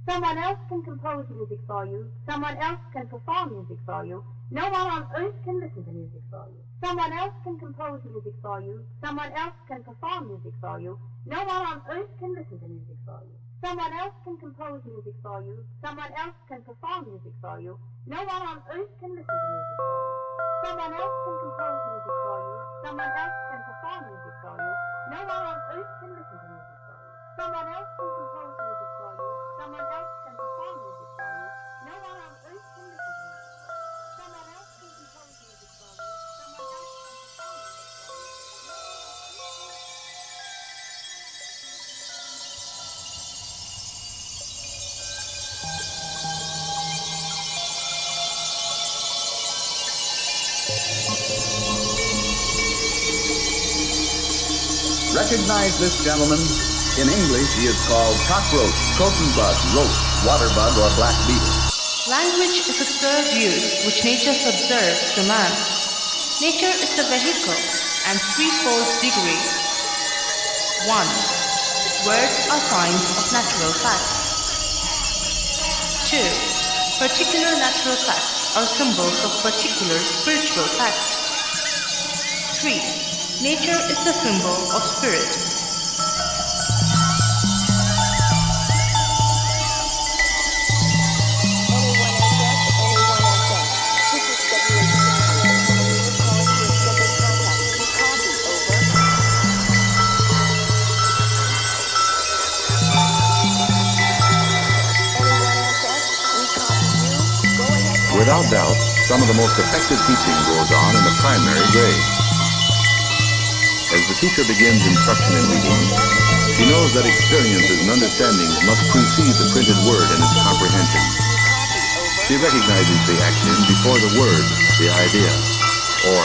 Someone else can compose music for you. Someone else can perform music for you. No one on earth can listen to music for you. Someone else can compose music for you. Someone else can perform music for you. No one on earth can listen to music for you. Someone else can compose music for you. Someone else can perform music for you. No one on earth can listen to music for you. Someone else can compose music for you. Someone else can perform music for you. No one on earth can listen to music for you. Someone else can compose music for you. Someone else can perform music for you. No one on earth can listen to music for you. Someone else can compose music for you. Someone else can perform music for you. No one on Recognize this gentleman. In English, he is called cockroach, crotonbug, roach, waterbug, or black beetle. Language is a third use which nature subserves to man. Nature is the vehicle and threefold degree. 1. Words are signs of natural facts. 2. Particular natural facts are symbols of particular spiritual facts. 3. Nature is the symbol of spirit. Without doubt, some of the most effective teaching goes on in the primary grade. As the teacher begins instruction in reading, she knows that experiences and understandings must precede the printed word in its comprehension. She recognizes the action before the word, the idea, or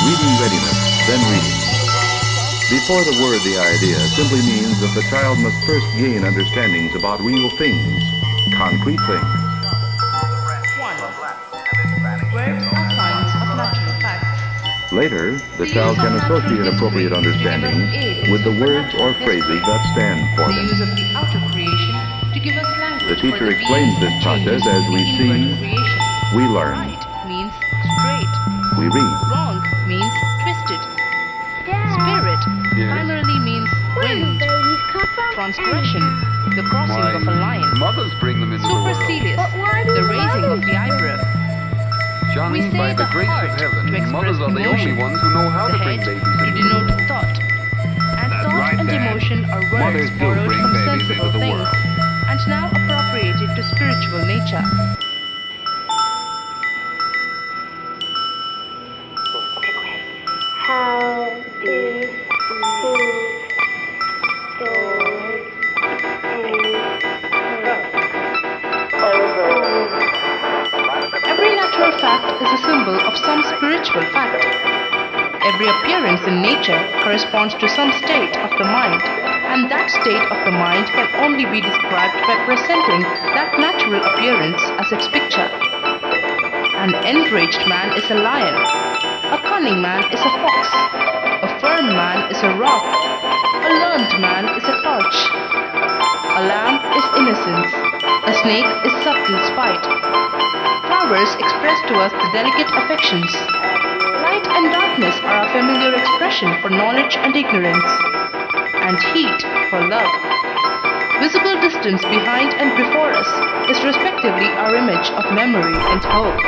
reading readiness, then reading. Before the word, the idea simply means that the child must first gain understandings about real things, concrete things. 1. Words are signs of natural facts. Later, the child can associate appropriate understandings with the words or phrases that stand for The use them. of the outer creation to give us language. The teacher for the explains beings this and process changes as in we the see, inward creation. we learn, Right means straight. we read. Wrong means twisted. Spirit primarily means wind. Transgression, the crossing of a line. Mothers bring them into the world. Supercilious, the raising of the eyebrow. Johnny, We say by the grace heart of heaven, to express mothers are the only emotion, ones who know how the to bring head babies to into the denote world. thought. And That's thought right, and Dad. emotion are words Mothers do borrowed bring from babies sensible into the things world. and now appropriated to spiritual nature. How is food stored Every natural fact is a symbol of some spiritual fact. Every appearance in nature corresponds to some state of the mind, and that state of the mind can only be described by presenting that natural appearance as its picture. An enraged man is a lion, a cunning man is a fox, a firm man is a rock, a learned man is a torch, a lamb is innocence, a snake is subtle spite. Flowers express to us the delicate affections. Light and darkness are a familiar expression for knowledge and ignorance, and heat for love. Visible distance behind and before us is respectively our image of memory and hope.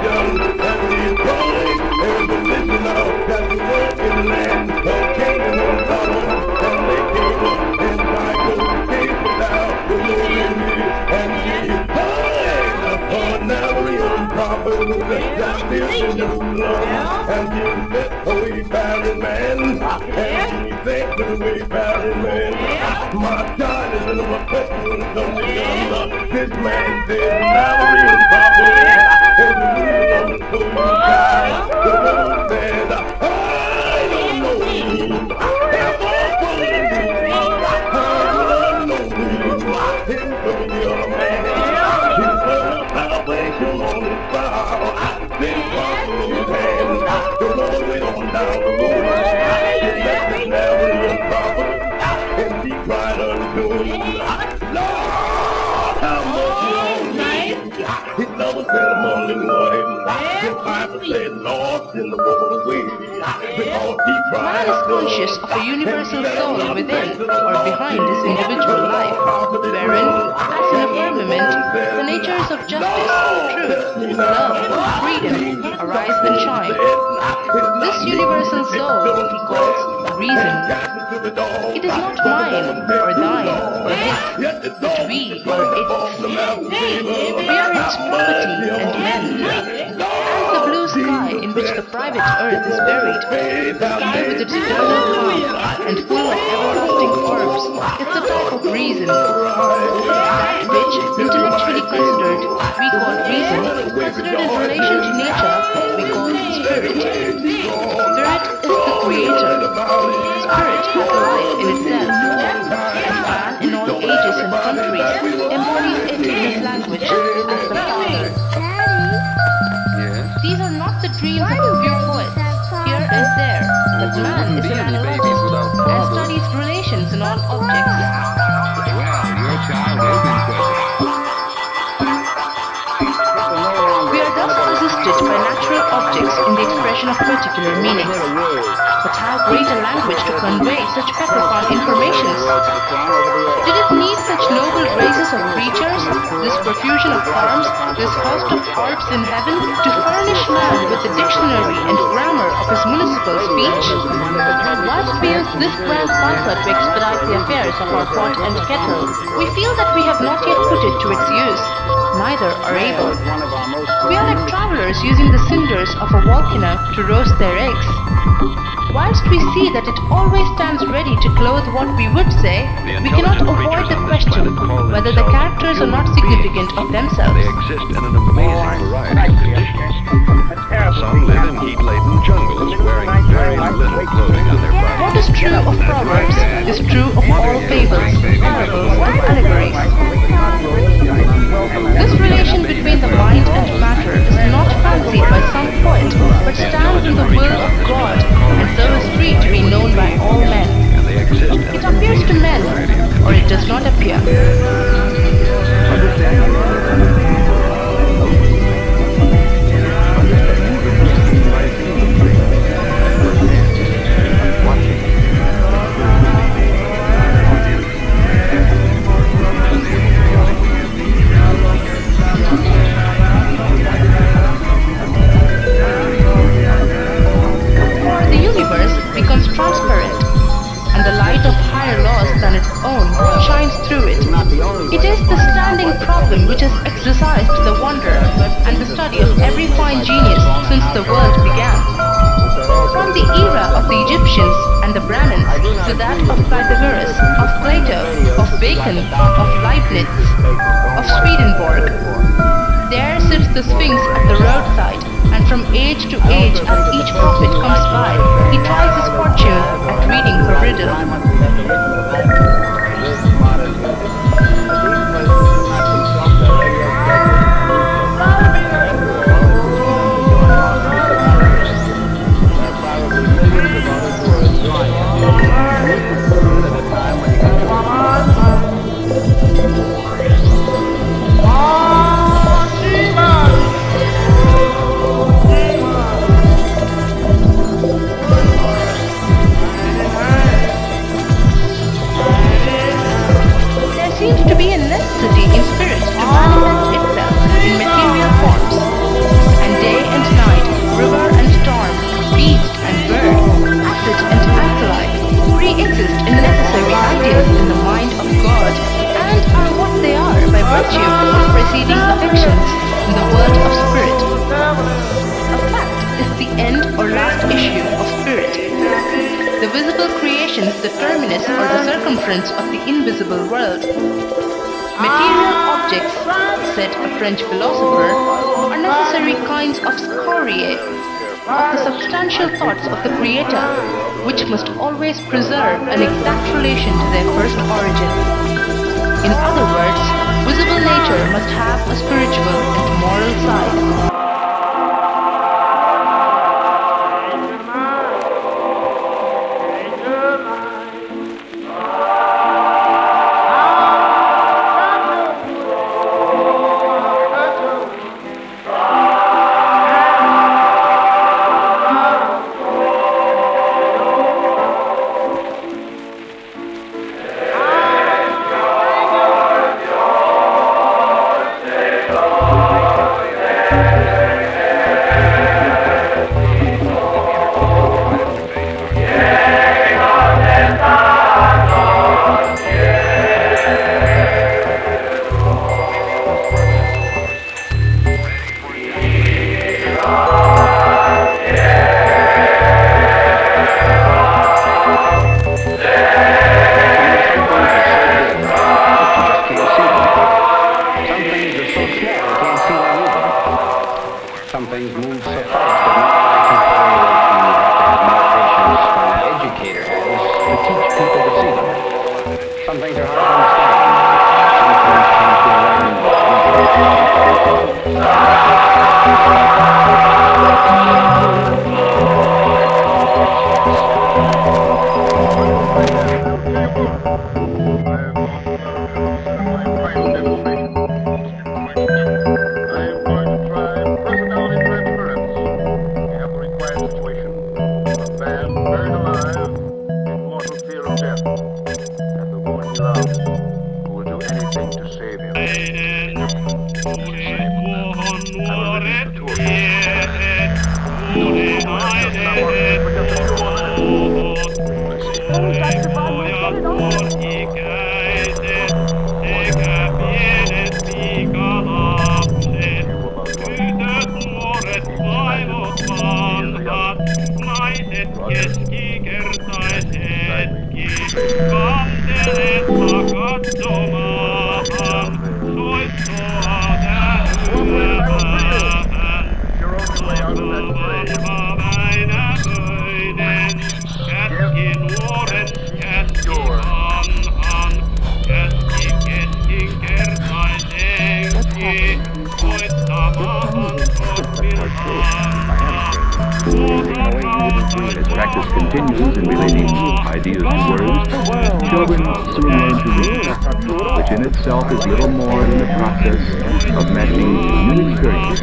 Go proper that building the love and you bet the way buried man and you think the way buried man. My God is in the professional something this man said now real proper and the rules on the soul side. The Lord said, I don't know you. Man is conscious of a universal soul within or behind his individual life, wherein, as in a firmament, the natures of justice, truth, love, freedom arise and shine. This universal soul he calls reason. It is not mine or thine or his, but we or its. We are its property and men. As the blue sky in which the private earth is buried, the sky with its eternal calm and full of everlasting orbs is the type of reason. That which, intellectually considered, we call reason, considered in relation to nature, we call spirit. Spirit is the creator. Spirit has life in itself. Man in all ages and countries embodies it in his language as the Father. Yes? These are not the dreams of a few poets, here and there, but man is an analyst and studies relations in all objects. Well, your child is inquisitive. We are thus assisted by natural objects in the expression of particular meanings. But how great a language to convey such peppercorn informations! Did it need such noble races of creatures, this profusion of forms, this host of orbs in heaven, to furnish man with the dictionary and grammar of his municipal speech? Whilst we use this grand cipher to expedite the affairs of our pot and kettle, we feel that we have not yet put it to its use. Neither are able. We are like travelers using the cinders of a volcano to roast their eggs. Whilst we see that it always stands ready to clothe what we would say, we cannot avoid the question whether the characters are not significant of themselves. They exist in an amazing variety of conditions. Some live in heat-laden jungles wearing very little clothing on their bodies. What is true of proverbs is true of all fables, parables, and allegories. This relation between the mind and matter is not fancied by some poet, but stands in the will of God, and so is free to be known by all men. And they exist in It appears to men, or it does not appear. Becomes transparent, and the light of higher laws than its own shines through it. It is the standing problem which has exercised the wonder and the study of every fine genius since the world began. From the era of the Egyptians and the Brahmins to that of Pythagoras, of Plato, of Bacon, of Leibniz, of Swedenborg. There sits the Sphinx at the roadside, and from age to age, as each prophet comes by, he tries his fortune at reading her riddle. radius or the circumference of the invisible world. Material objects, said a French philosopher, are necessary kinds of scoriae of the substantial thoughts of the Creator, which must always preserve an exact relation to their first origin. In other words, visible nature must have a spiritual and moral side. Some things move so fast that not I can say you have to have more patience than an educator has to teach people to see them. Some things are hard to As practice continues in relating ideas to words, children soon learn to read, which in itself is little more than the process of matching new experience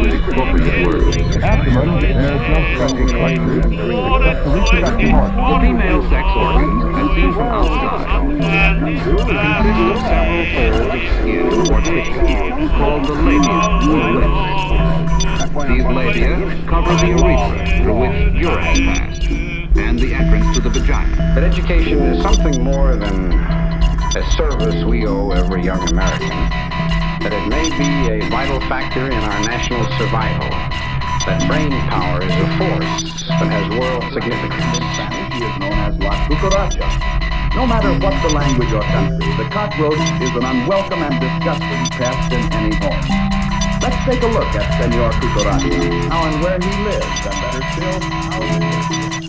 with appropriate words. The female sex organs, as seen from outside, consist of several folds of skin or tissue called the labia or lips. These labia cover the urethra through which urine passed, and the entrance to the vagina. But education is something more than a service we owe every young American. That it may be a vital factor in our national survival. That brain power is a force that has world significance. In Spanish, he is known as La Cucaracha. No matter what the language or country, the cockroach is an unwelcome and disgusting pest in any home. Let's take a look at Senor Cucaracha, how and where he lives, and better still, how he lives.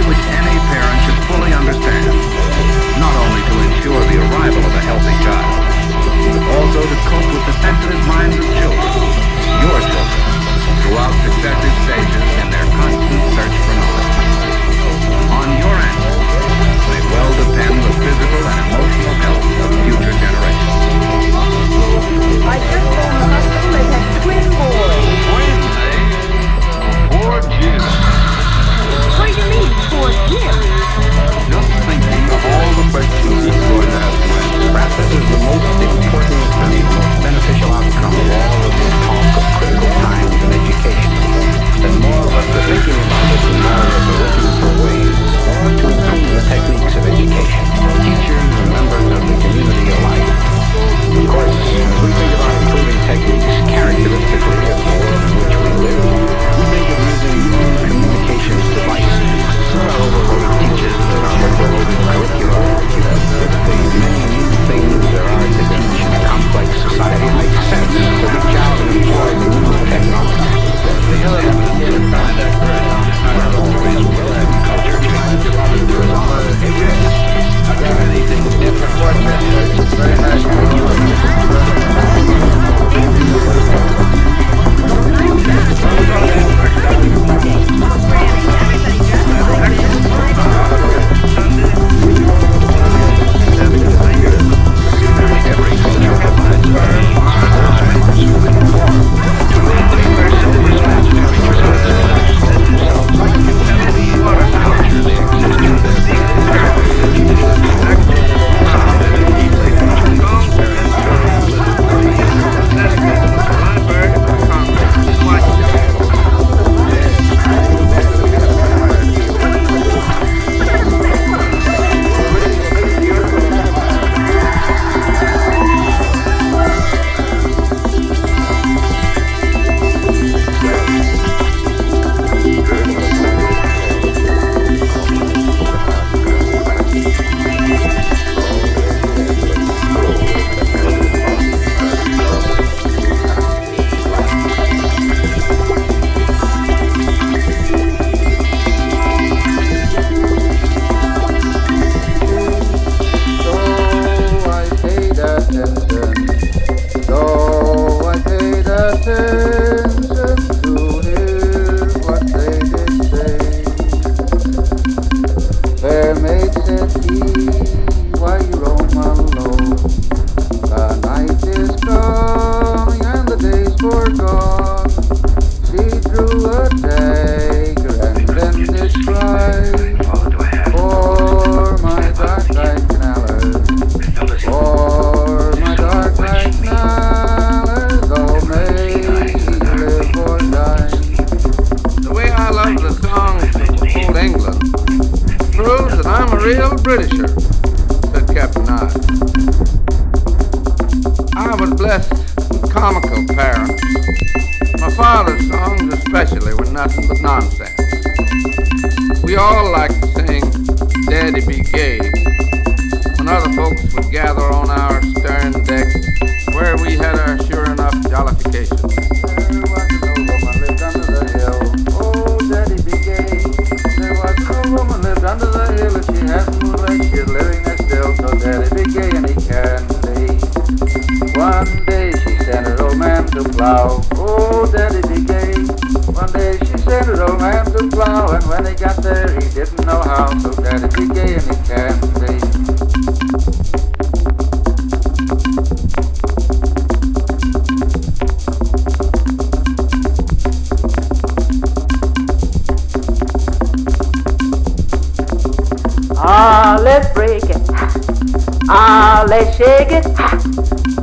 Which any parent should fully understand, not only to ensure the arrival real Britisher, said Captain Odd. I was blessed with comical parents. My father's songs especially were nothing but nonsense. We all liked to sing Daddy Be Gay when other folks would gather on our stern deck where we had our sure enough jollification. There was an old woman lived under the hill. Oh, Daddy Be Gay. There was an old woman lived under the hill. If she hadn't moved like she's living there still. So Daddy Be Gay and he candy. One day she sent her old man to plow. Oh, Daddy Be Gay. One day she sent her old man to plow. And when he got there, he didn't know how. So Daddy Be Gay and he candy. Ah, let's break it. Ah, let's shake it.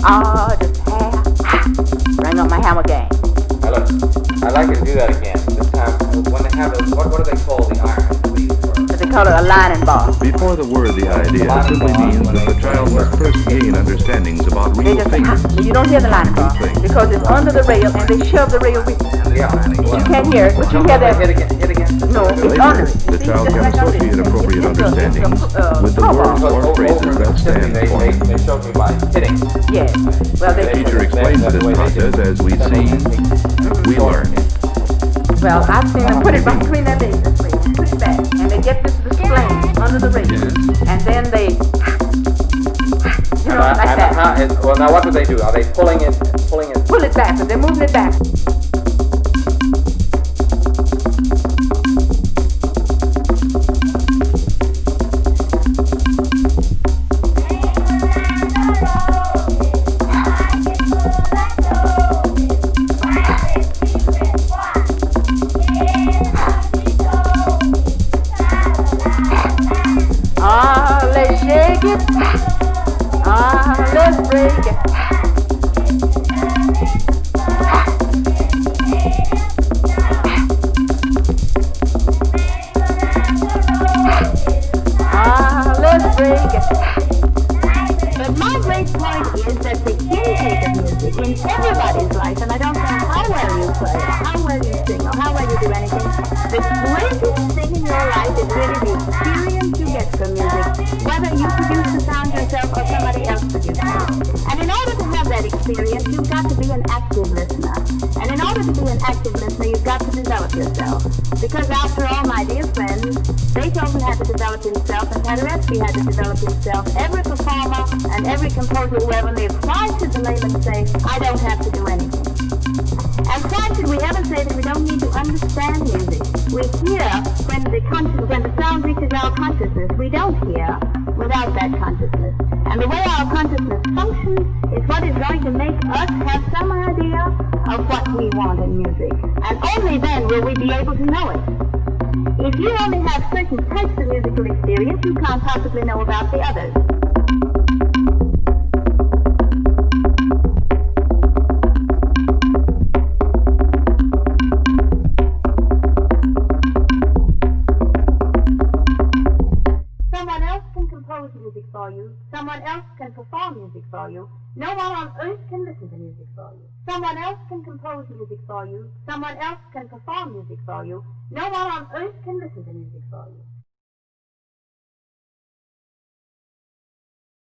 Ah, just bring up my hammer game. Now look, I'd like you to do that again. This time, when they have those, what do they call the iron? They call it a lining bar. Before the word the idea simply means that the child must first gain understandings about real things. You don't hear the lining bar because it's under the rail and they shove the rail with you. Yeah. You can't hear it, but you hear that. Hit again. No, it's under it. The child can associate appropriate understandings with the words or phrases that stand for it. They showed me by hitting. Yes. Well, The teacher explains this process as we see, we learn. Well, I've seen them put it between their legs this way, put it back, and they get this flame under the rail, and then they, like that. Well, now what do they do? Are they pulling it? Pull it back, but they're moving it back. Let's break it. Let's break it. But my great point is that the intake of music in everybody's life, and I don't care how well you play, or how well you sing, or how well you do anything, the greatest thing in your life is really the experience you get from music, whether you produce the sound yourself or somebody else produces it. And in order to have that experience, you've got to be an active listener. And in order to be an active listener, you've got to develop yourself. Because after all, my dear friends, Beethoven had to develop himself, and Paderewski had to develop himself. Every performer and every composer who ever lived, why should the layman say, I don't have to do anything? And why should we ever say that we don't need to understand music? We hear when the sound reaches our consciousness. We don't hear without that consciousness. And the way our consciousness functions is what is going to make us have some idea of what we want in music. And only then will we be able to know it. If you only have certain types of musical experience, you can't possibly know about the others. Someone else can compose music for you. Someone else can perform music for you. No one on earth can listen to music for you. Someone else can compose music for you. Someone else can perform music for you. No one on earth can listen to music for you.